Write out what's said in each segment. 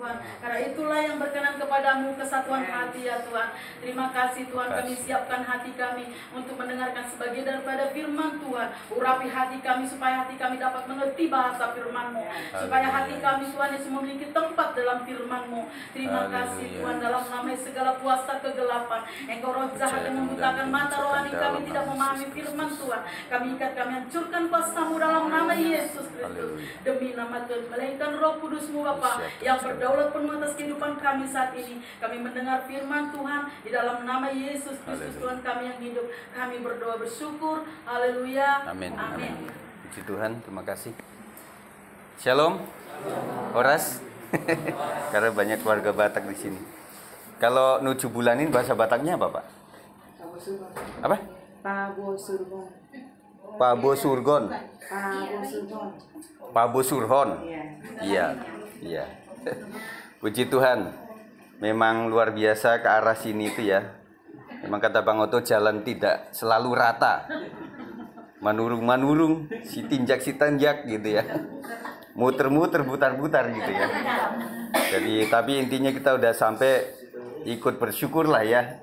Tuhan. Karena itulah yang berkenan kepadamu, kesatuan hati ya Tuhan. Terima kasih Tuhan, kami siapkan hati kami untuk mendengarkan sebagian daripada firman Tuhan. Urapi hati kami supaya hati kami dapat mengerti bahasa firman-Mu, supaya hati kami Tuhan Yesus memiliki tempat dalam firman-Mu. Terima kasih Tuhan, dalam nama segala kuasa kegelapan, Engkau roh jahat yang membutakan mata rohani kami tidak memahami firman Tuhan. Kami ikat, kami hancurkan kuasa-Mu dalam nama Yesus Kristus. Demi nama Tuhan, melainkan roh kudus-Mu Bapa yang berdaulat penuh atas kehidupan kami saat ini. Kami mendengar firman Tuhan di dalam nama Yesus Kristus Tuhan kami yang hidup. Kami berdoa bersyukur. Haleluya. Amin. Amin. Puji Tuhan, terima kasih. Shalom. Horas. Karena banyak keluarga Batak di sini. Kalau nuju bulanin bahasa Bataknya apa, Pak? Apa? Pabo Surgon. Pabo Surgon. Pabo Surgon. Pabo Surhon. Iya. Iya. Puji Tuhan. Memang luar biasa ke arah sini itu ya. Memang kata Bang Oto, jalan tidak selalu rata. Manurung-manurung, si tinjak si tanjak gitu ya. Muter-muter, butar-butar gitu ya. Jadi tapi intinya kita udah sampai, ikut bersyukur lah ya.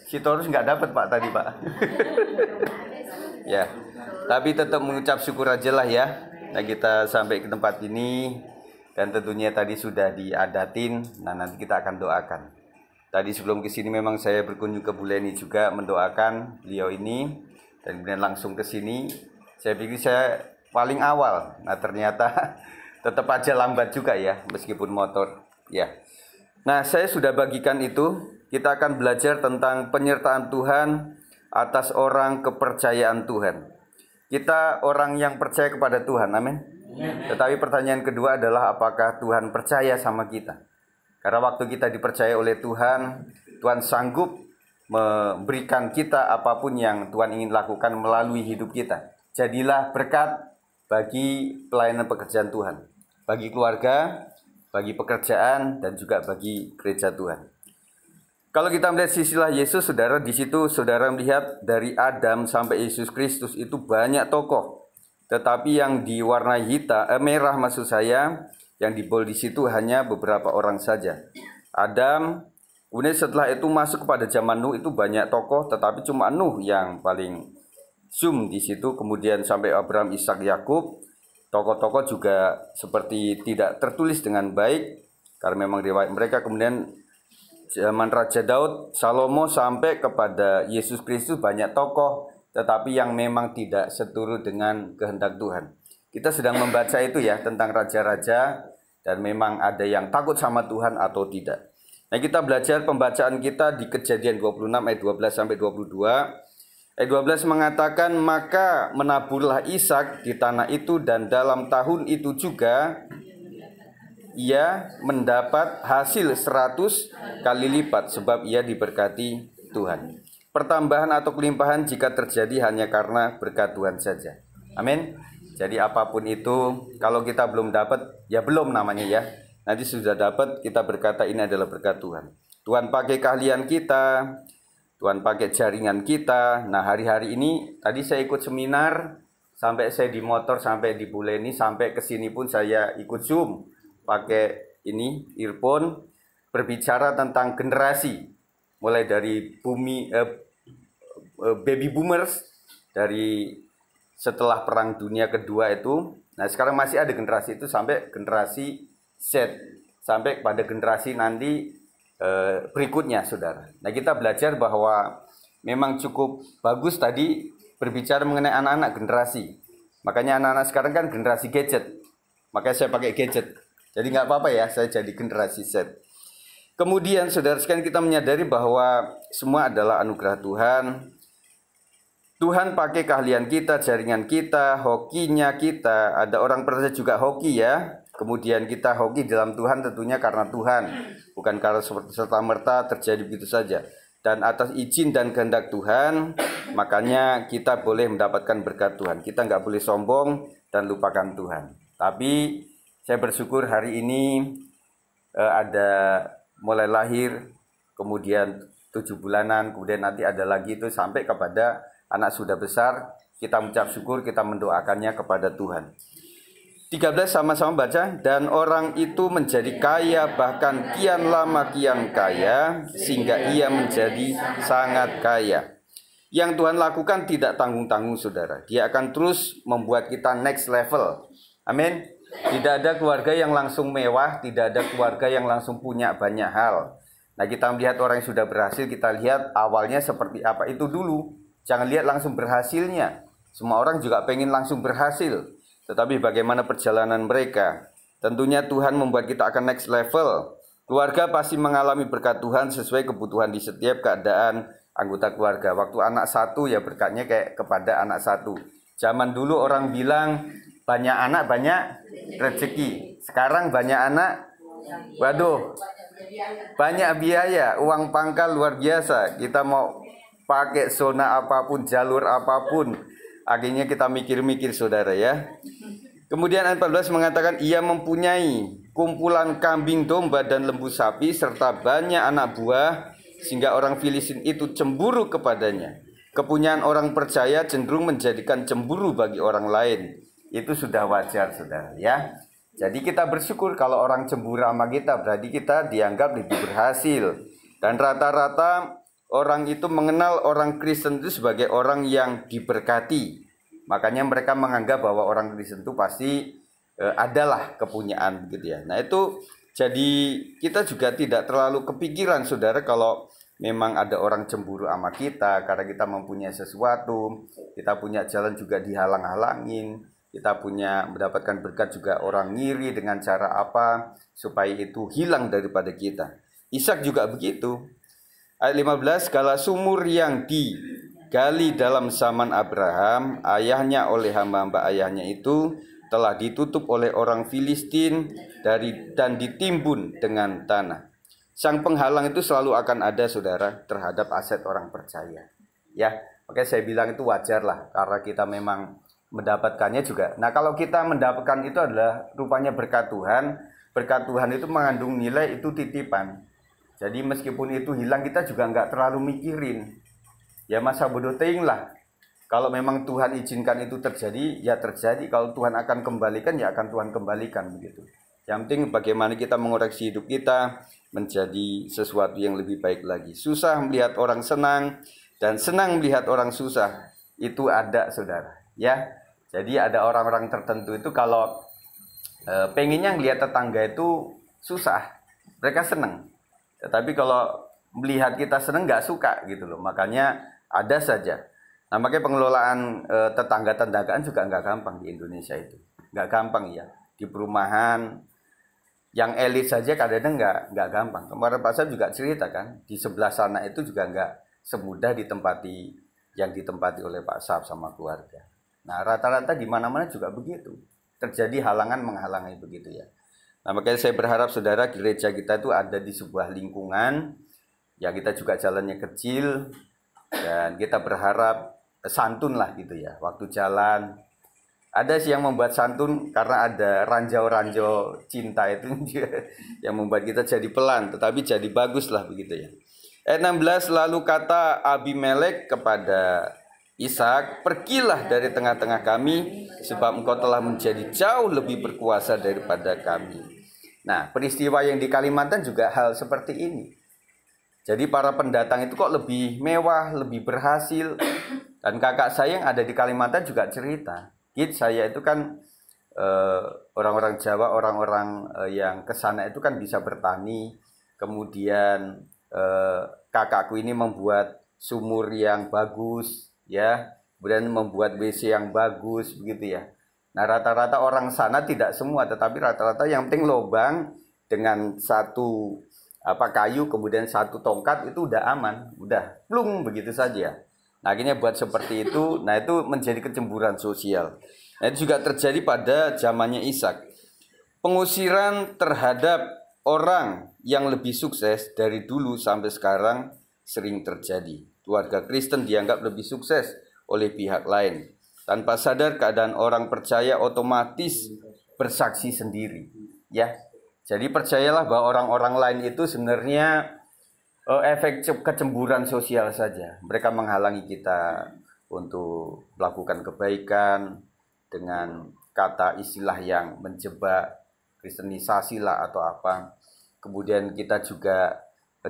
Si Torus nggak dapat Pak tadi Pak. Ya, tapi tetap mengucap syukur aja lah ya. Nah kita sampai ke tempat ini dan tentunya tadi sudah diadatin. Nah nanti kita akan doakan. Tadi sebelum ke sini memang saya berkunjung ke Bu Leni juga mendoakan beliau ini dan kemudian langsung ke sini. Saya pikir saya paling awal. Nah ternyata tetap aja lambat juga ya meskipun motor. Ya. Nah, saya sudah bagikan itu. Kita akan belajar tentang penyertaan Tuhan atas orang kepercayaan Tuhan. Kita orang yang percaya kepada Tuhan, amin. Tetapi pertanyaan kedua adalah apakah Tuhan percaya sama kita? Karena waktu kita dipercaya oleh Tuhan, Tuhan sanggup memberikan kita apapun yang Tuhan ingin lakukan melalui hidup kita. Jadilah berkat bagi pelayanan pekerjaan Tuhan, bagi keluarga, bagi pekerjaan, dan juga bagi gereja Tuhan. Kalau kita melihat silsilah Yesus, saudara, di situ saudara melihat dari Adam sampai Yesus Kristus itu banyak tokoh. Tetapi yang diwarnai hitam, merah maksud saya, yang dibold di situ hanya beberapa orang saja. Adam, kemudian setelah itu masuk kepada zaman Nuh itu banyak tokoh, tetapi cuma Nuh yang paling zoom di situ. Kemudian sampai Abraham, Ishak, Yakub, tokoh-tokoh juga seperti tidak tertulis dengan baik karena memang riwayat mereka. Kemudian zaman Raja Daud, Salomo sampai kepada Yesus Kristus banyak tokoh, tetapi yang memang tidak seturut dengan kehendak Tuhan. Kita sedang membaca itu ya tentang raja-raja dan memang ada yang takut sama Tuhan atau tidak. Nah kita belajar pembacaan kita di Kejadian 26 ayat 12 sampai 22. Ayat 12 mengatakan, maka menaburlah Ishak di tanah itu dan dalam tahun itu juga ia mendapat hasil 100 kali lipat sebab ia diberkati Tuhan. Pertambahan atau kelimpahan jika terjadi hanya karena berkat Tuhan saja. Amin. Jadi apapun itu, kalau kita belum dapat, ya belum namanya ya. Nanti sudah dapat, kita berkata ini adalah berkat Tuhan. Tuhan pakai keahlian kita, Tuhan pakai jaringan kita. Nah hari-hari ini, tadi saya ikut seminar, sampai saya di motor, sampai di Bu Leni, sampai ke sini pun saya ikut Zoom. Pakai ini earphone, berbicara tentang generasi, mulai dari baby boomers, dari setelah Perang Dunia Kedua itu. Nah sekarang masih ada generasi itu sampai generasi Z, sampai pada generasi nanti berikutnya, saudara. Nah kita belajar bahwa memang cukup bagus tadi berbicara mengenai anak-anak generasi. Makanya anak-anak sekarang kan generasi gadget, makanya saya pakai gadget. Jadi nggak apa-apa ya, saya jadi generasi Z. Kemudian saudara sekalian kita menyadari bahwa semua adalah anugerah Tuhan. Tuhan pakai keahlian kita, jaringan kita, hokinya kita. Ada orang percaya juga hoki ya. Kemudian kita hoki dalam Tuhan tentunya karena Tuhan. Bukan karena serta-merta terjadi begitu saja. Dan atas izin dan kehendak Tuhan, makanya kita boleh mendapatkan berkat Tuhan. Kita nggak boleh sombong dan lupakan Tuhan. Tapi saya bersyukur hari ini ada mulai lahir, kemudian 7 bulanan, kemudian nanti ada lagi itu sampai kepada anak sudah besar. Kita mengucap syukur, kita mendoakannya kepada Tuhan. 13 sama-sama baca. Dan orang itu menjadi kaya, bahkan kian lama kian kaya, sehingga ia menjadi sangat kaya. Yang Tuhan lakukan tidak tanggung-tanggung, saudara. Dia akan terus membuat kita next level. Amin. Tidak ada keluarga yang langsung mewah, tidak ada keluarga yang langsung punya banyak hal. Nah, kita melihat orang yang sudah berhasil, kita lihat awalnya seperti apa itu dulu. Jangan lihat langsung berhasilnya. Semua orang juga pengen langsung berhasil. Tetapi bagaimana perjalanan mereka? Tentunya Tuhan membuat kita akan next level. Keluarga pasti mengalami berkat Tuhan sesuai kebutuhan di setiap keadaan anggota keluarga. Waktu anak satu ya berkatnya kayak kepada anak satu. Zaman dulu orang bilang banyak anak banyak rezeki. Sekarang banyak anak, waduh, banyak biaya, uang pangkal luar biasa. Kita mau pakai zona apapun, jalur apapun, akhirnya kita mikir-mikir, saudara ya. Kemudian ayat 14 mengatakan ia mempunyai kumpulan kambing domba dan lembu sapi serta banyak anak buah, sehingga orang Filistin itu cemburu kepadanya. Kepunyaan orang percaya cenderung menjadikan cemburu bagi orang lain. Itu sudah wajar, saudara ya. Jadi kita bersyukur kalau orang cemburu sama kita, berarti kita dianggap lebih berhasil. Dan rata-rata orang itu mengenal orang Kristen itu sebagai orang yang diberkati. Makanya mereka menganggap bahwa orang Kristen itu pasti adalah kepunyaan gitu ya. Nah itu jadi kita juga tidak terlalu kepikiran, saudara, kalau memang ada orang cemburu sama kita karena kita mempunyai sesuatu, kita punya jalan juga dihalang-halangin, kita punya mendapatkan berkat juga orang ngiri dengan cara apa supaya itu hilang daripada kita. Ishak juga begitu. Ayat 15, segala sumur yang digali dalam zaman Abraham, ayahnya oleh hamba-hamba ayahnya itu telah ditutup oleh orang Filistin dan ditimbun dengan tanah. Sang penghalang itu selalu akan ada, saudara, terhadap aset orang percaya. Ya, makanya saya bilang itu wajar lah, karena kita memang mendapatkannya juga. Nah, kalau kita mendapatkan itu adalah rupanya berkat Tuhan. Berkat Tuhan itu mengandung nilai, itu titipan. Jadi meskipun itu hilang, kita juga nggak terlalu mikirin. Ya masa bodoh ting lah. Kalau memang Tuhan izinkan itu terjadi, ya terjadi. Kalau Tuhan akan kembalikan, ya akan Tuhan kembalikan begitu. Yang penting bagaimana kita mengoreksi hidup kita menjadi sesuatu yang lebih baik lagi. Susah melihat orang senang dan senang melihat orang susah. Itu ada, saudara. Ya, jadi ada orang-orang tertentu itu kalau pengennya melihat tetangga itu susah, mereka senang. Tetapi kalau melihat kita senang nggak suka gitu loh. Makanya ada saja. Nah makanya pengelolaan tetangga-tetanggaan juga nggak gampang di Indonesia itu. Nggak gampang ya. Di perumahan yang elit saja kadang-kadang nggak gampang. Kemarin Pak Sab juga cerita kan. Di sebelah sana itu juga nggak semudah yang ditempati oleh Pak Sab sama keluarga. Nah rata-rata di mana-mana juga begitu. Terjadi halangan menghalangi begitu ya. Nah makanya saya berharap saudara gereja kita itu ada di sebuah lingkungan yang kita juga jalannya kecil dan kita berharap santun lah gitu ya. Waktu jalan ada sih yang membuat santun karena ada ranjau-ranjau cinta itu yang membuat kita jadi pelan tetapi jadi bagus lah begitu ya. Ayat 16, lalu kata Abimelek kepada Ishak, pergilah dari tengah-tengah kami sebab engkau telah menjadi jauh lebih berkuasa daripada kami. Nah, peristiwa yang di Kalimantan juga hal seperti ini. Jadi para pendatang itu kok lebih mewah, lebih berhasil. Dan kakak saya yang ada di Kalimantan juga cerita. Saya itu kan orang-orang Jawa, orang-orang yang kesana itu kan bisa bertani. Kemudian kakakku ini membuat sumur yang bagus, ya. Kemudian membuat WC yang bagus, begitu ya. Nah rata-rata orang sana tidak semua, tetapi rata-rata yang penting lubang dengan satu kayu kemudian satu tongkat itu udah aman, udah plung begitu saja. Nah akhirnya buat seperti itu, nah itu menjadi kecemburuan sosial. Nah itu juga terjadi pada zamannya Ishak. Pengusiran terhadap orang yang lebih sukses dari dulu sampai sekarang sering terjadi. Keluarga Kristen dianggap lebih sukses oleh pihak lain. Tanpa sadar keadaan orang percaya otomatis bersaksi sendiri. Ya, jadi percayalah bahwa orang-orang lain itu sebenarnya efek kecemburuan sosial saja. Mereka menghalangi kita untuk melakukan kebaikan dengan kata istilah yang menjebak, kristenisasi lah atau apa. Kemudian kita juga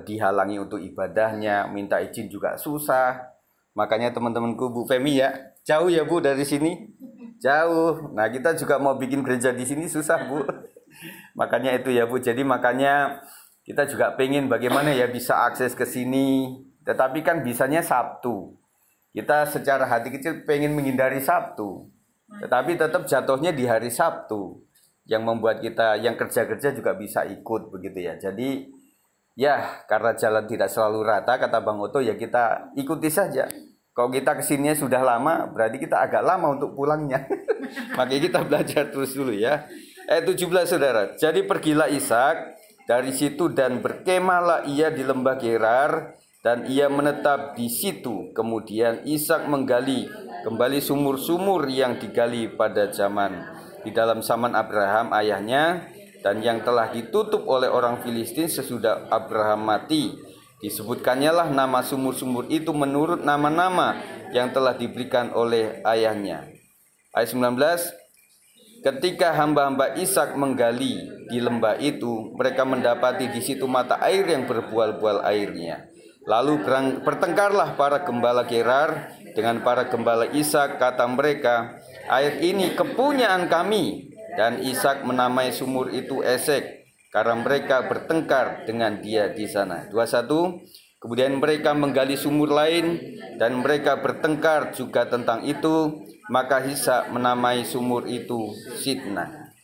dihalangi untuk ibadahnya, minta izin juga susah. Makanya teman-temanku, Bu Femi ya, jauh ya Bu dari sini, jauh. Nah kita juga mau bikin gereja di sini susah Bu. Makanya itu ya Bu. Jadi makanya kita juga pengen bagaimana ya bisa akses ke sini. Tetapi kan bisanya Sabtu. Kita secara hati kecil pengen menghindari Sabtu. Tetapi tetap jatuhnya di hari Sabtu. Yang membuat kita yang kerja-kerja juga bisa ikut begitu ya. Jadi ya karena jalan tidak selalu rata kata Bang Oto ya kita ikuti saja. Kalau kita kesininya sudah lama berarti kita agak lama untuk pulangnya. Makanya kita belajar terus dulu ya. Ayat 17 saudara. Jadi pergilah Ishak dari situ dan berkemahlah ia di lembah Gerar. Dan ia menetap di situ. Kemudian Ishak menggali kembali sumur-sumur yang digali pada di dalam zaman Abraham ayahnya, dan yang telah ditutup oleh orang Filistin sesudah Abraham mati. Disebutkannya lah nama sumur-sumur itu menurut nama-nama yang telah diberikan oleh ayahnya. Ayat 19. Ketika hamba-hamba Ishak menggali di lembah itu, mereka mendapati di situ mata air yang berbual-bual airnya. Lalu bertengkarlah para gembala Gerar dengan para gembala Ishak, kata mereka, air ini kepunyaan kami. Dan Ishak menamai sumur itu Esek, karena mereka bertengkar dengan dia di sana. 21. Kemudian mereka menggali sumur lain dan mereka bertengkar juga tentang itu, maka Ishak menamai sumur itu Sitnah.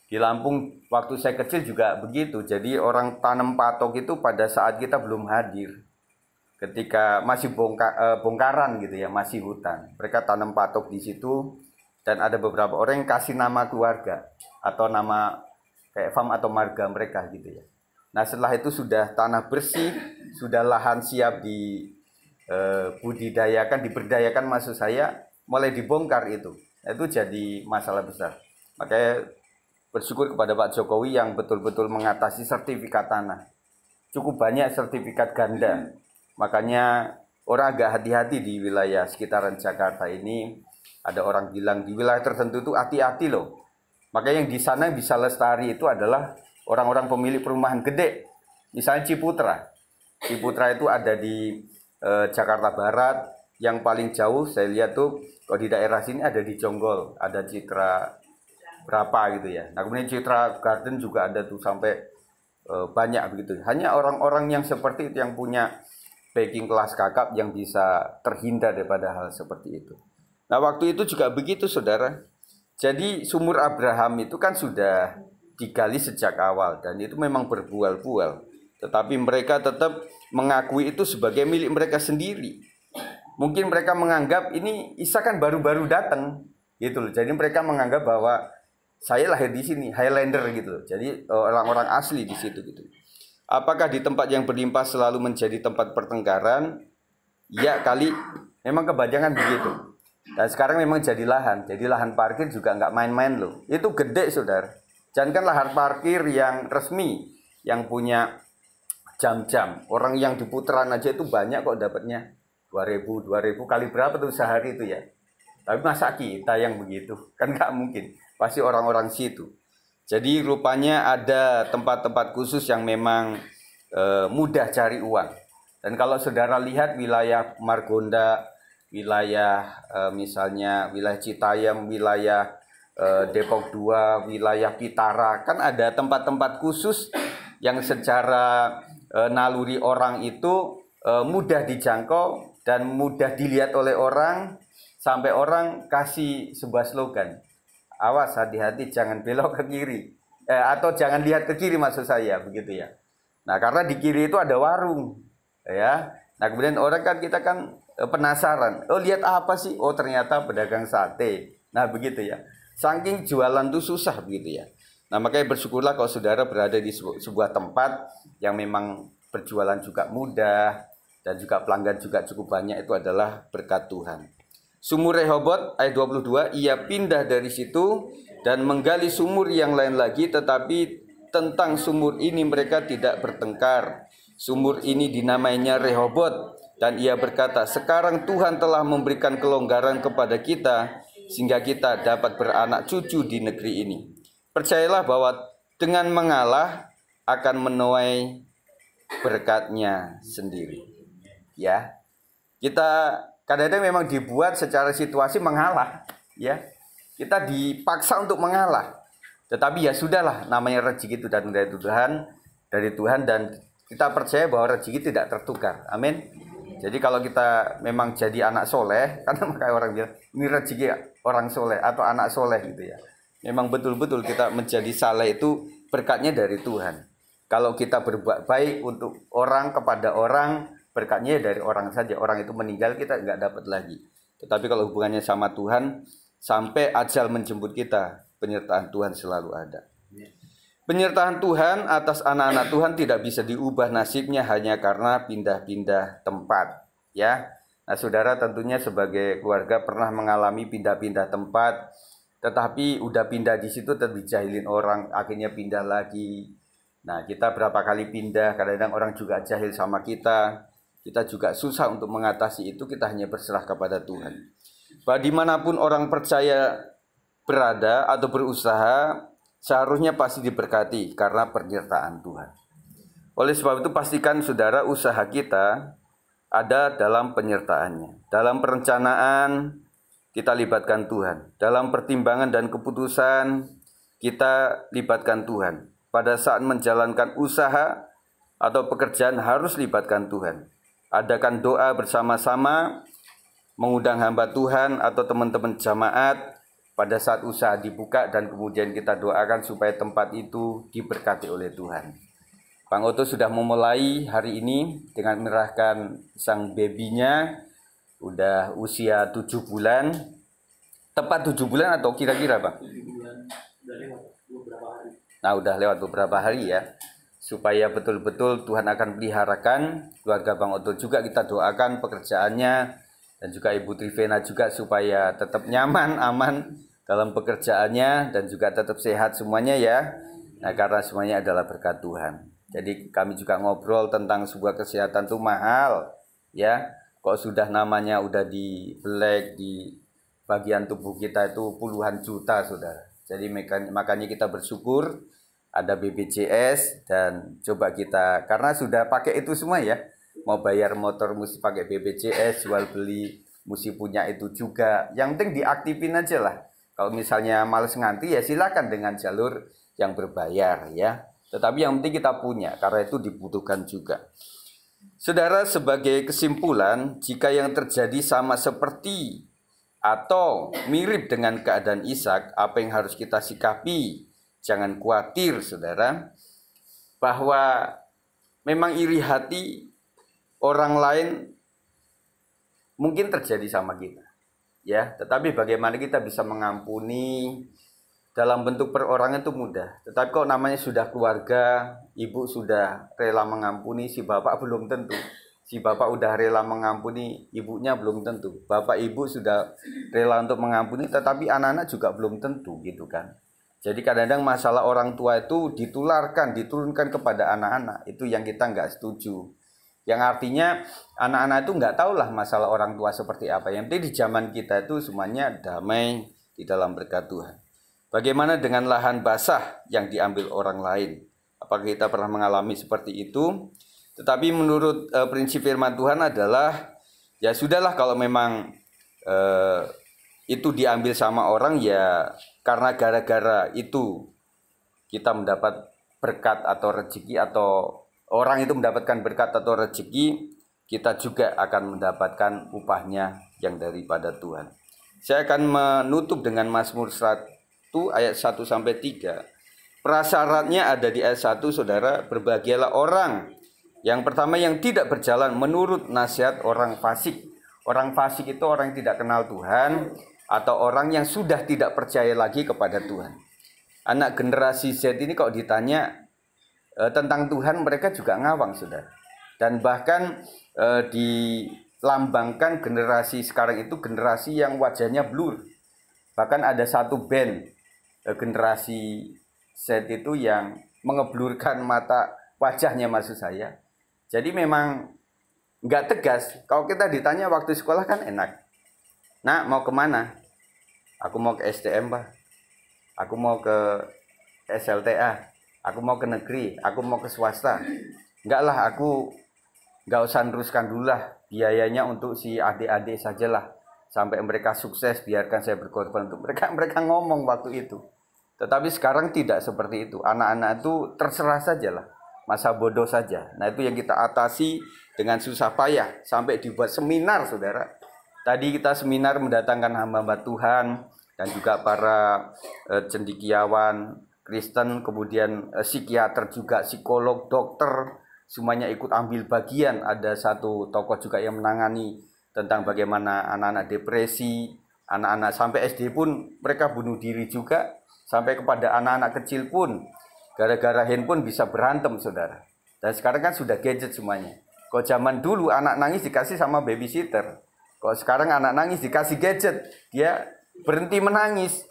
Di Lampung waktu saya kecil juga begitu. Jadi orang tanam patok itu pada saat kita belum hadir. Ketika masih bongkaran gitu ya, masih hutan. Mereka tanam patok di situ dan ada beberapa orang yang kasih nama keluarga atau nama kayak farm atau marga mereka gitu ya. Nah setelah itu sudah tanah bersih, sudah lahan siap dibudidayakan, diberdayakan maksud saya, mulai dibongkar itu. Itu jadi masalah besar. Makanya bersyukur kepada Pak Jokowi yang betul-betul mengatasi sertifikat tanah. Cukup banyak sertifikat ganda. Makanya orang agak hati-hati di wilayah sekitaran Jakarta ini. Ada orang bilang di wilayah tertentu itu hati-hati loh. Makanya yang di sana yang bisa lestari itu adalah orang-orang pemilik perumahan gede. Misalnya Ciputra. Ciputra itu ada di Jakarta Barat. Yang paling jauh saya lihat tuh kalau di daerah sini ada di Jonggol. Ada Citra berapa gitu ya. Nah kemudian Citra Garden juga ada tuh sampai banyak begitu. Hanya orang-orang yang seperti itu yang punya backing kelas kakap yang bisa terhindar daripada hal seperti itu. Nah waktu itu juga begitu saudara. Jadi sumur Abraham itu kan sudah digali sejak awal dan itu memang berbual-bual. Tetapi mereka tetap mengakui itu sebagai milik mereka sendiri. Mungkin mereka menganggap ini Ishak kan baru-baru datang gitu loh. Jadi mereka menganggap bahwa saya lahir di sini, Highlander gitu loh. Jadi orang-orang asli di situ gitu. Apakah di tempat yang berlimpah selalu menjadi tempat pertengkaran? Ya kali, memang kebanyakan begitu. Dan sekarang memang jadi lahan. Jadi lahan parkir juga nggak main-main loh. Itu gede saudara. Jangankan lahan parkir yang resmi, yang punya jam-jam. Orang yang di putaran aja itu banyak kok dapatnya. 2.000 kali berapa tuh sehari itu ya. Tapi masa kita yang begitu? Kan nggak mungkin. Pasti orang-orang situ. Jadi rupanya ada tempat-tempat khusus yang memang mudah cari uang. Dan kalau saudara lihat wilayah Margonda, wilayah misalnya wilayah Citayam, wilayah Depok 2, wilayah Pitara, kan ada tempat-tempat khusus yang secara naluri orang itu mudah dijangkau dan mudah dilihat oleh orang, sampai orang kasih sebuah slogan. Awas, hati-hati, jangan belok ke kiri. Atau jangan lihat ke kiri maksud saya, begitu ya. Nah, karena di kiri itu ada warung. Ya. Nah, kemudian orang kan kita kan penasaran. Oh, lihat apa sih? Oh, ternyata pedagang sate. Nah, begitu ya. Saking jualan itu susah, begitu ya. Nah, makanya bersyukurlah kalau saudara berada di sebuah tempat yang memang berjualan juga mudah. Dan juga pelanggan juga cukup banyak, itu adalah berkat Tuhan. Sumur Rehobot ayat 22, ia pindah dari situ dan menggali sumur yang lain lagi, tetapi tentang sumur ini mereka tidak bertengkar. Sumur ini dinamainya Rehobot dan ia berkata, sekarang Tuhan telah memberikan kelonggaran kepada kita sehingga kita dapat beranak cucu di negeri ini. Percayalah bahwa dengan mengalah akan menuai berkatnya sendiri. Ya, kita kadang-kadang memang dibuat secara situasi mengalah, ya. Kita dipaksa untuk mengalah. Tetapi ya sudahlah, namanya rezeki itu datang dari Tuhan dan kita percaya bahwa rezeki tidak tertukar. Amin. Jadi kalau kita memang jadi anak soleh, karena makanya orang bilang ini rezeki orang soleh atau anak soleh gitu ya. Memang betul-betul kita menjadi saleh itu berkatnya dari Tuhan. Kalau kita berbuat baik untuk orang kepada orang, berkatnya dari orang saja. Orang itu meninggal kita nggak dapat lagi. Tetapi kalau hubungannya sama Tuhan, sampai ajal menjemput kita, penyertaan Tuhan selalu ada. Penyertaan Tuhan atas anak-anak Tuhan tidak bisa diubah nasibnya hanya karena pindah-pindah tempat, ya. Nah, saudara tentunya sebagai keluarga pernah mengalami pindah-pindah tempat, tetapi udah pindah di situ dijahilin orang, akhirnya pindah lagi. Nah, kita berapa kali pindah, kadang-kadang orang juga jahil sama kita juga susah untuk mengatasi itu, kita hanya berserah kepada Tuhan. Bahwa dimanapun orang percaya berada atau berusaha, seharusnya pasti diberkati karena penyertaan Tuhan. Oleh sebab itu pastikan saudara usaha kita ada dalam penyertaannya. Dalam perencanaan kita libatkan Tuhan. Dalam pertimbangan dan keputusan kita libatkan Tuhan. Pada saat menjalankan usaha atau pekerjaan harus libatkan Tuhan. Adakan doa bersama-sama, mengundang hamba Tuhan atau teman-teman jamaat pada saat usaha dibuka dan kemudian kita doakan supaya tempat itu diberkati oleh Tuhan. Bang Oto sudah memulai hari ini dengan menyerahkan sang bebinya, udah usia 7 bulan. Tepat 7 bulan atau kira-kira Bang? 7 bulan, udah lewat beberapa hari. Nah udah lewat beberapa hari ya. Supaya betul-betul Tuhan akan peliharakan keluarga Bang Oto juga, kita doakan pekerjaannya. Dan juga Ibu Trivena juga supaya tetap nyaman, aman dalam pekerjaannya dan juga tetap sehat semuanya ya. Nah karena semuanya adalah berkat Tuhan. Jadi kami juga ngobrol tentang sebuah kesehatan itu mahal ya. Kok sudah namanya udah di black di bagian tubuh kita itu puluhan juta saudara. Jadi makanya kita bersyukur ada BPJS dan coba kita, karena sudah pakai itu semua ya. Mau bayar motor mesti pakai BPJS, jual beli mesti punya itu juga. Yang penting diaktifin aja lah. Kalau misalnya males ngantri ya silakan dengan jalur yang berbayar ya. Tetapi yang penting kita punya, karena itu dibutuhkan juga. Saudara, sebagai kesimpulan, jika yang terjadi sama seperti atau mirip dengan keadaan Ishak, apa yang harus kita sikapi? Jangan khawatir saudara, bahwa memang iri hati orang lain mungkin terjadi sama kita, ya. Tetapi bagaimana kita bisa mengampuni dalam bentuk perorangan itu mudah. Tetapi kok namanya sudah keluarga, ibu sudah rela mengampuni, si bapak belum tentu. Si bapak udah rela mengampuni, ibunya belum tentu. Bapak ibu sudah rela untuk mengampuni, tetapi anak-anak juga belum tentu, gitu kan. Jadi kadang-kadang masalah orang tua itu diturunkan kepada anak-anak. Itu yang kita nggak setuju. Yang artinya anak-anak itu nggak tahulah masalah orang tua seperti apa. Yang penting di zaman kita itu semuanya damai di dalam berkat Tuhan. Bagaimana dengan lahan basah yang diambil orang lain? Apakah kita pernah mengalami seperti itu? Tetapi menurut prinsip firman Tuhan adalah, ya sudahlah kalau memang itu diambil sama orang, ya karena gara-gara itu kita mendapat berkat atau rezeki, atau orang itu mendapatkan berkat atau rezeki, kita juga akan mendapatkan upahnya yang daripada Tuhan. Saya akan menutup dengan Mazmur 1 ayat 1-3. Prasyaratnya ada di ayat 1, saudara. Berbahagialah orang yang pertama yang tidak berjalan menurut nasihat orang fasik. Orang fasik itu orang yang tidak kenal Tuhan, atau orang yang sudah tidak percaya lagi kepada Tuhan. Anak generasi Z ini kalau ditanya tentang Tuhan, mereka juga ngawang, saudara. Dan bahkan dilambangkan generasi sekarang itu generasi yang wajahnya blur. Bahkan ada satu band generasi Z itu yang mengeblurkan mata wajahnya, maksud saya. Jadi memang nggak tegas. Kalau kita ditanya waktu sekolah kan enak. Nah, mau kemana? Aku mau ke STM, Pak. Aku mau ke SLTA. Aku mau ke negeri. Aku mau ke swasta. Enggak lah, aku nggak usah neruskan dulu lah. Biayanya untuk si adik-adik sajalah. Sampai mereka sukses, biarkan saya berkorban untuk mereka. Mereka ngomong waktu itu. Tetapi sekarang tidak seperti itu. Anak-anak itu terserah sajalah. Masa bodoh saja. Nah, itu yang kita atasi dengan susah payah. Sampai dibuat seminar, saudara. Tadi kita seminar mendatangkan hamba-hamba Tuhan. Dan juga para cendekiawan Kristen. Kemudian psikiater juga, psikolog, dokter. Semuanya ikut ambil bagian. Ada satu tokoh juga yang menangani tentang bagaimana anak-anak depresi. Anak-anak sampai SD pun mereka bunuh diri juga. Sampai kepada anak-anak kecil pun gara-gara handphone bisa berantem, saudara. Dan sekarang kan sudah gadget semuanya. Kalau zaman dulu anak nangis dikasih sama babysitter. Kalau sekarang anak nangis dikasih gadget, dia berhenti menangis.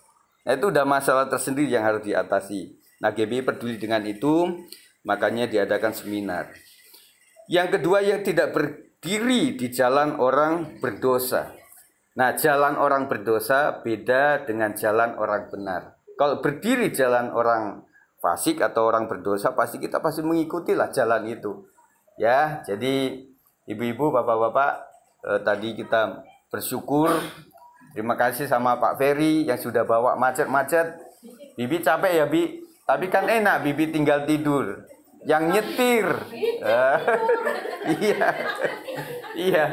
Nah, itu udah masalah tersendiri yang harus diatasi. Nah, GBI peduli dengan itu, makanya diadakan seminar. Yang kedua, yang tidak berdiri di jalan orang berdosa. Nah, jalan orang berdosa beda dengan jalan orang benar. Kalau berdiri jalan orang fasik atau orang berdosa, pasti kita pasti mengikutilah jalan itu. Ya, jadi ibu-ibu, bapak-bapak, tadi kita bersyukur. Terima kasih sama Pak Ferry yang sudah bawa macet-macet. Bibi capek ya, Bi? Tapi kan enak Bibi tinggal tidur. Yang nyetir. Iya. Iya.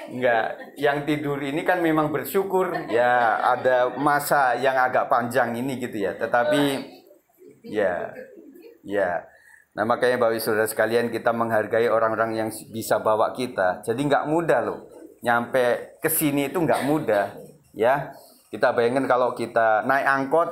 Enggak, yang tidur ini kan memang bersyukur. Ya, ada masa yang agak panjang ini gitu ya. Tetapi ya. Nah, makanya Bapak Ibu Saudara sekalian, kita menghargai orang-orang yang bisa bawa kita. Jadi nggak mudah loh. Nyampe ke sini itu nggak mudah, ya. Kita bayangkan kalau kita naik angkot,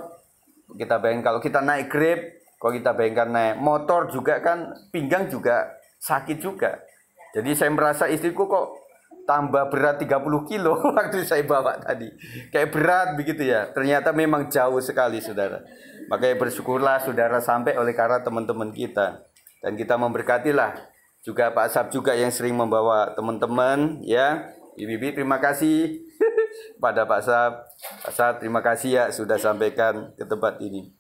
kita bayangkan kalau kita naik Grab, kalau kita bayangkan naik motor juga kan pinggang juga sakit juga. Jadi saya merasa istriku kok tambah berat 30 kilo waktu saya bawa tadi. Kayak berat begitu ya. Ternyata memang jauh sekali, saudara. Makanya bersyukurlah saudara sampai oleh karena teman-teman kita. Dan kita memberkatilah juga Pak Asap juga yang sering membawa teman-teman, ya. Ibu-ibu terima kasih pada Pak Asap. Pak Asap terima kasih ya sudah sampaikan ke tempat ini.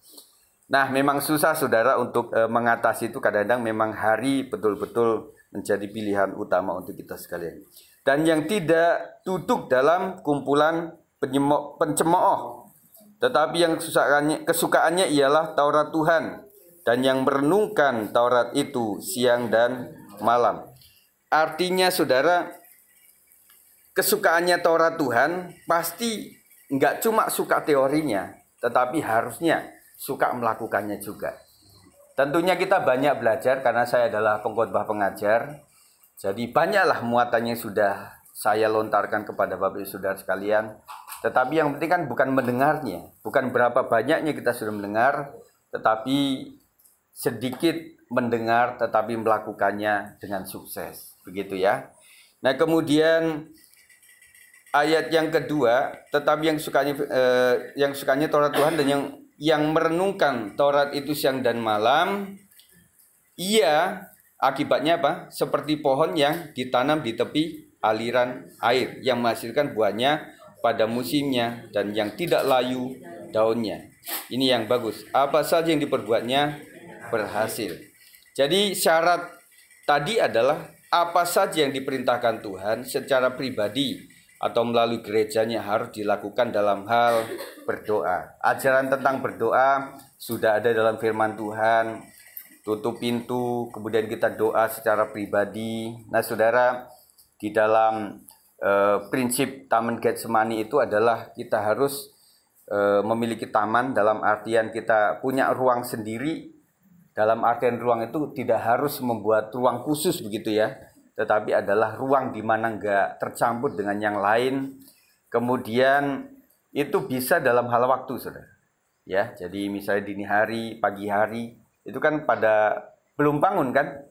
Nah, memang susah saudara untuk mengatasi itu. Kadang-kadang memang hari betul-betul menjadi pilihan utama untuk kita sekalian. Dan yang tidak duduk dalam kumpulan pencemooh, tetapi yang kesukaannya ialah Taurat Tuhan, dan yang merenungkan Taurat itu siang dan malam. Artinya saudara, kesukaannya Taurat Tuhan pasti nggak cuma suka teorinya, tetapi harusnya suka melakukannya juga. Tentunya kita banyak belajar karena saya adalah pengkhotbah pengajar. Jadi banyaklah muatannya sudah saya lontarkan kepada Bapak Ibu Saudara sekalian. Tetapi yang penting kan bukan mendengarnya, bukan berapa banyaknya kita sudah mendengar, tetapi sedikit mendengar tetapi melakukannya dengan sukses. Begitu ya. Nah, kemudian ayat yang kedua, tetapi yang sukanya Taurat Tuhan dan yang merenungkan Taurat itu siang dan malam, ia akibatnya apa? Seperti pohon yang ditanam di tepi aliran air yang menghasilkan buahnya pada musimnya dan yang tidak layu daunnya. Ini yang bagus. Apa saja yang diperbuatnya berhasil. Jadi syarat tadi adalah apa saja yang diperintahkan Tuhan secara pribadi atau melalui gerejanya harus dilakukan dalam hal berdoa. Ajaran tentang berdoa sudah ada dalam firman Tuhan. Tutup pintu, kemudian kita doa secara pribadi. Nah, saudara, di dalam prinsip Taman Getsemani itu adalah kita harus memiliki taman dalam artian kita punya ruang sendiri. Dalam artian ruang itu tidak harus membuat ruang khusus begitu ya, tetapi adalah ruang di mana enggak tercampur dengan yang lain. Kemudian itu bisa dalam hal waktu, saudara. Ya, jadi misalnya dini hari, pagi hari, itu kan pada belum bangun kan.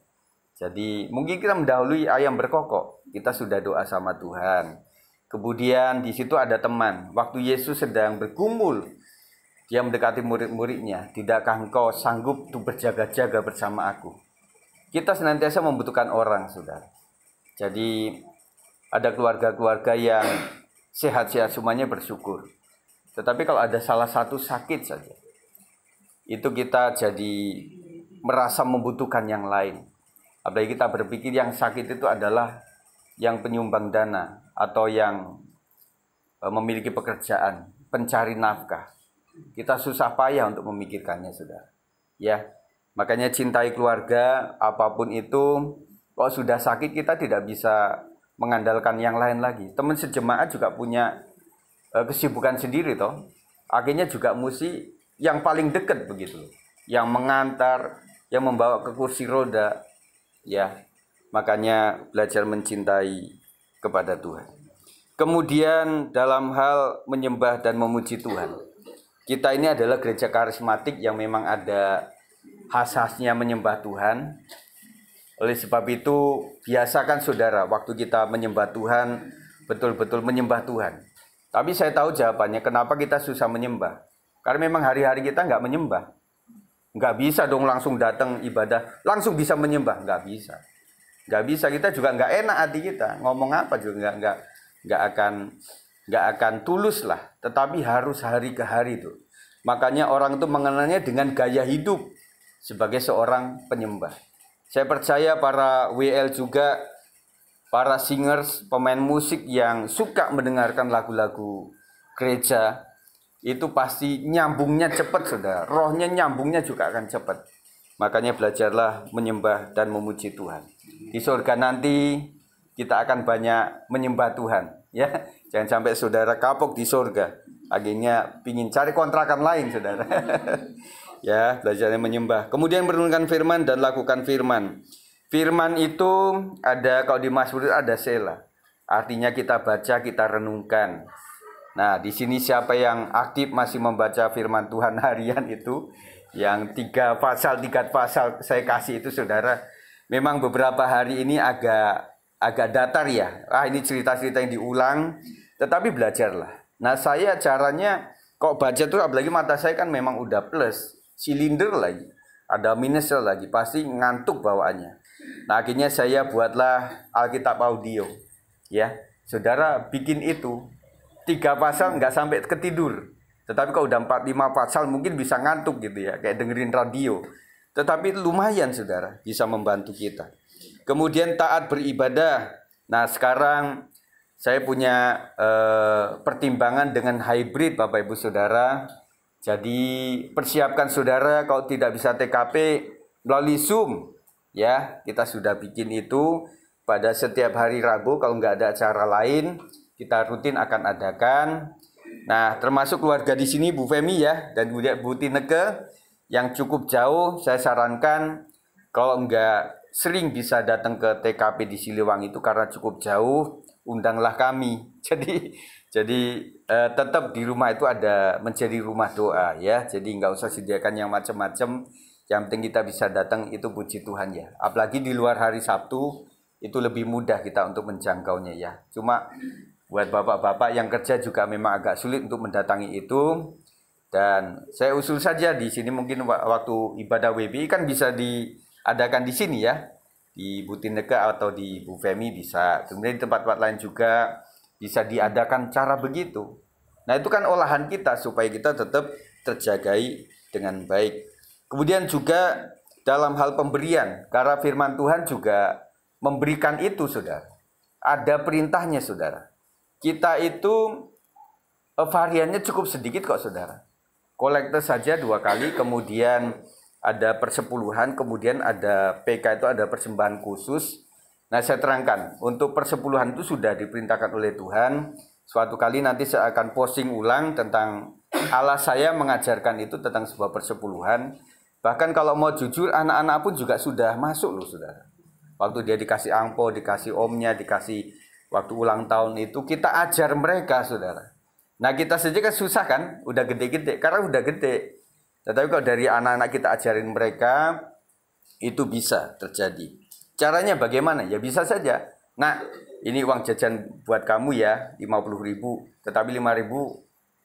Jadi mungkin kita mendahului ayam berkokok. Kita sudah doa sama Tuhan. Kemudian di situ ada teman. Waktu Yesus sedang bergumul, dia mendekati murid-muridnya. Tidakkah engkau sanggup untuk berjaga-jaga bersama aku? Kita senantiasa membutuhkan orang, saudara. Jadi ada keluarga-keluarga yang sehat-sehat semuanya bersyukur. Tetapi kalau ada salah satu sakit saja, itu kita jadi merasa membutuhkan yang lain. Apalagi kita berpikir yang sakit itu adalah yang penyumbang dana atau yang memiliki pekerjaan, pencari nafkah. Kita susah payah untuk memikirkannya, saudara. Ya, makanya cintai keluarga, apapun itu. Kalau sudah sakit kita tidak bisa mengandalkan yang lain lagi. Teman sejemaat juga punya kesibukan sendiri, toh. Akhirnya juga mesti yang paling dekat begitu, yang mengantar, yang membawa ke kursi roda. Ya, makanya belajar mencintai kepada Tuhan. Kemudian dalam hal menyembah dan memuji Tuhan, kita ini adalah gereja karismatik yang memang ada khas-khasnya menyembah Tuhan. Oleh sebab itu, biasakan saudara, waktu kita menyembah Tuhan, betul-betul menyembah Tuhan. Tapi saya tahu jawabannya, kenapa kita susah menyembah. Karena memang hari-hari kita nggak menyembah. Nggak bisa dong langsung datang ibadah, langsung bisa menyembah. Nggak bisa. Nggak bisa, kita juga nggak enak hati kita. Ngomong apa juga nggak akan tulus lah. Tetapi harus hari ke hari itu. Makanya orang itu mengenalnya dengan gaya hidup sebagai seorang penyembah. Saya percaya para WL juga, para singers, pemain musik yang suka mendengarkan lagu-lagu gereja, itu pasti nyambungnya cepat, saudara. Rohnya nyambungnya juga akan cepat. Makanya belajarlah menyembah dan memuji Tuhan. Di surga nanti kita akan banyak menyembah Tuhan. Ya, jangan sampai saudara kapok di surga. Akhirnya pingin cari kontrakan lain, saudara. Ya, belajarnya menyembah. Kemudian merenungkan firman dan lakukan firman. Firman itu ada, kalau di Mazmur ada sela. Artinya kita baca, kita renungkan. Nah, di sini siapa yang aktif masih membaca firman Tuhan harian itu, yang 3 pasal saya kasih itu, saudara, memang beberapa hari ini agak datar ya. Ini cerita-cerita yang diulang, tetapi belajarlah. Nah, saya caranya kok baca tuh, apalagi mata saya kan memang udah plus, silinder lagi, ada minusnya lagi, pasti ngantuk bawaannya. Nah, akhirnya saya buatlah Alkitab audio. Ya, saudara bikin itu 3 pasal nggak sampai ketidur. Tetapi kalau udah 4-5 pasal mungkin bisa ngantuk gitu ya, kayak dengerin radio. Tetapi lumayan, saudara, bisa membantu kita. Kemudian taat beribadah. Nah, sekarang saya punya pertimbangan dengan hybrid, Bapak Ibu Saudara. Jadi persiapkan saudara, kalau tidak bisa TKP melalui Zoom. Ya, kita sudah bikin itu pada setiap hari Rabu, kalau nggak ada acara lain, kita rutin akan adakan. Nah, termasuk keluarga di sini, Bu Femi ya, dan Bu Tineke yang cukup jauh, saya sarankan kalau nggak sering bisa datang ke TKP di Siliwangi itu karena cukup jauh, undanglah kami. Jadi tetap di rumah itu ada menjadi rumah doa ya. Jadi nggak usah sediakan yang macam-macam. Yang penting kita bisa datang, itu puji Tuhan ya. Apalagi di luar hari Sabtu itu lebih mudah kita untuk menjangkaunya ya. Cuma buat bapak-bapak yang kerja juga memang agak sulit untuk mendatangi itu. Dan saya usul saja di sini mungkin waktu ibadah WBI kan bisa diadakan di sini ya. Di Bu Tineke atau di Bu Femi bisa. Kemudian di tempat-tempat lain juga bisa diadakan cara begitu. Nah, itu kan olahan kita supaya kita tetap terjagai dengan baik. Kemudian juga dalam hal pemberian, karena firman Tuhan juga memberikan itu, saudara. Ada perintahnya, saudara. Kita itu variannya cukup sedikit kok, saudara. Kolektor saja 2 kali, kemudian ada persepuluhan, kemudian ada PK itu ada persembahan khusus. Nah, saya terangkan, untuk persepuluhan itu sudah diperintahkan oleh Tuhan. Suatu kali nanti saya akan posting ulang tentang Allah saya mengajarkan itu tentang sebuah persepuluhan. Bahkan kalau mau jujur, anak-anak pun juga sudah masuk loh, saudara. Waktu dia dikasih angpo, dikasih omnya, dikasih waktu ulang tahun itu, kita ajar mereka, saudara. Nah, kita saja kan susah kan, udah gede-gede, karena udah gede. Tetapi kalau dari anak-anak kita ajarin mereka, itu bisa terjadi. Caranya bagaimana? Ya bisa saja. Nah, ini uang jajan buat kamu ya, 50.000, tetapi 5.000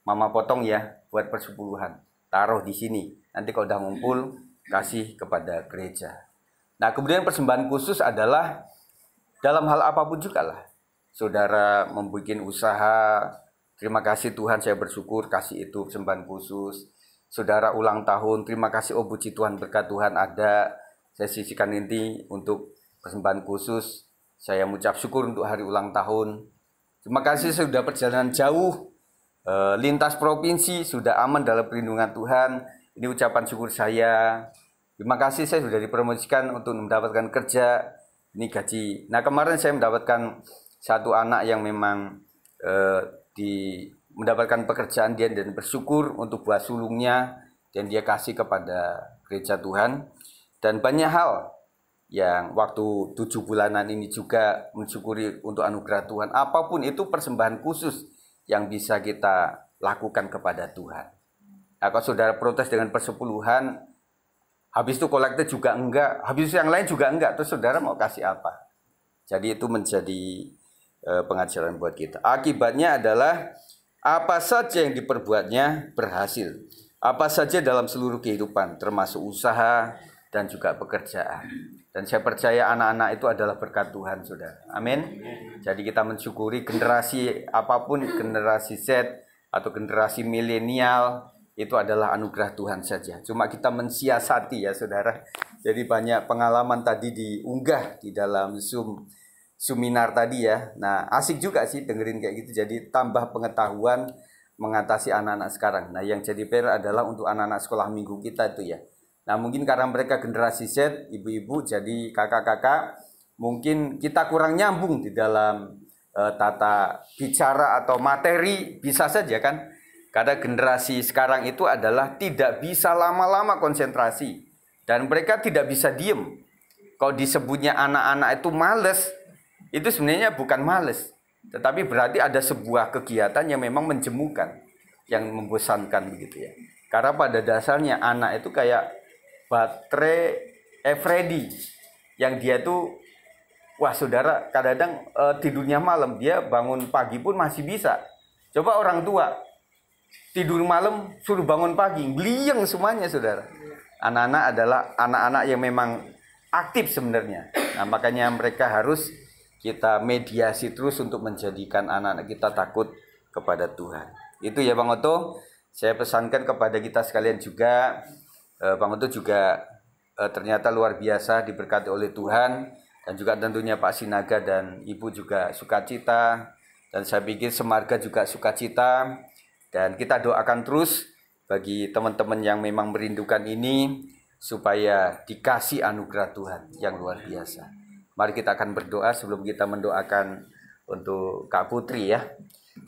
mama potong ya, buat persepuluhan. Taruh di sini. Nanti kalau udah ngumpul, kasih kepada gereja. Nah, kemudian persembahan khusus adalah dalam hal apapun juga lah. Saudara membuat usaha, Terima kasih Tuhan, saya bersyukur kasih itu persembahan khusus. Saudara ulang tahun, terima kasih, oh puji Tuhan, berkat Tuhan ada. Saya sisihkan ini untuk persembahan khusus. Saya mengucap syukur untuk hari ulang tahun. Terima kasih sudah perjalanan jauh, lintas provinsi, sudah aman dalam perlindungan Tuhan. Ini ucapan syukur saya. Terima kasih saya sudah dipromosikan untuk mendapatkan kerja. Ini gaji. Nah kemarin saya mendapatkan satu anak yang memang mendapatkan pekerjaan dia dan bersyukur untuk buah sulungnya dan dia kasih kepada gereja Tuhan. Dan banyak hal yang waktu 7 bulanan ini juga mensyukuri untuk anugerah Tuhan. Apapun itu persembahan khusus yang bisa kita lakukan kepada Tuhan. Nah, kalau saudara protes dengan persepuluhan, habis itu kolektif juga enggak, habis itu yang lain juga enggak, terus saudara mau kasih apa? Jadi itu menjadi pengajaran buat kita. Akibatnya adalah apa saja yang diperbuatnya berhasil. Apa saja dalam seluruh kehidupan, termasuk usaha dan juga pekerjaan. Dan saya percaya anak-anak itu adalah berkat Tuhan, saudara. Amin. Jadi kita mensyukuri generasi apapun, generasi Z atau generasi milenial, itu adalah anugerah Tuhan saja. Cuma kita mensiasati ya, saudara. Jadi banyak pengalaman tadi diunggah di dalam seminar tadi ya. Nah, asik juga sih dengerin kayak gitu. Jadi tambah pengetahuan mengatasi anak-anak sekarang. Nah, yang jadi PR adalah untuk anak-anak sekolah minggu kita itu ya. Nah, mungkin karena mereka generasi Z, ibu-ibu, jadi kakak-kakak, mungkin kita kurang nyambung di dalam tata bicara atau materi, bisa saja kan. Karena generasi sekarang itu adalah tidak bisa lama-lama konsentrasi. Dan mereka tidak bisa diem. Kalau disebutnya anak-anak itu males, itu sebenarnya bukan males. Tetapi berarti ada sebuah kegiatan yang memang menjemukan, yang membosankan begitu ya. Karena pada dasarnya anak itu kayak baterai Freddy yang dia tuh, wah saudara, kadang-kadang tidurnya malam, dia bangun pagi pun masih bisa. Coba orang tua tidur malam suruh bangun pagi, belieng semuanya, saudara. Anak-anak adalah anak-anak yang memang aktif sebenarnya. Nah, makanya mereka harus kita mediasi terus untuk menjadikan anak-anak kita takut kepada Tuhan. Itu ya Bang Oto, saya pesankan kepada kita sekalian juga. Bang Oto juga ternyata luar biasa diberkati oleh Tuhan, dan juga tentunya Pak Sinaga dan Ibu juga sukacita, dan saya pikir semarga juga sukacita. Dan kita doakan terus bagi teman-teman yang memang merindukan ini supaya dikasih anugerah Tuhan yang luar biasa. Mari kita akan berdoa sebelum kita mendoakan untuk Kak Putri ya.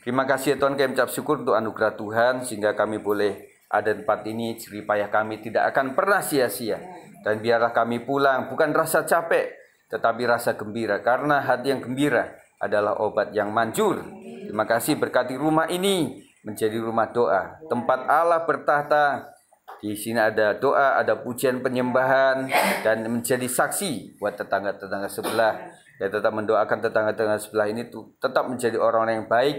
Terima kasih ya Tuhan, kami ucap syukur untuk anugerah Tuhan sehingga kami boleh ada tempat ini. Jerih payah kami tidak akan pernah sia-sia. Dan biarlah kami pulang bukan rasa capek, tetapi rasa gembira. Karena hati yang gembira adalah obat yang manjur. Terima kasih, berkati rumah ini menjadi rumah doa, tempat Allah bertahta. Di sini ada doa, ada pujian penyembahan, dan menjadi saksi buat tetangga-tetangga sebelah. Dan tetap mendoakan tetangga-tetangga sebelah ini tetap menjadi orang-orang yang baik,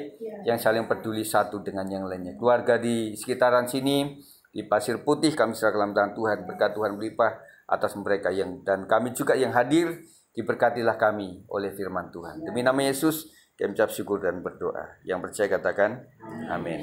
yang saling peduli satu dengan yang lainnya. Keluarga di sekitaran sini, di Pasir Putih, kami serahkan dalam tangan Tuhan. Berkat Tuhan berlimpah atas mereka dan kami juga yang hadir, diberkatilah kami oleh firman Tuhan. Demi nama Yesus, kami ucap syukur dan berdoa. Yang percaya katakan, amin.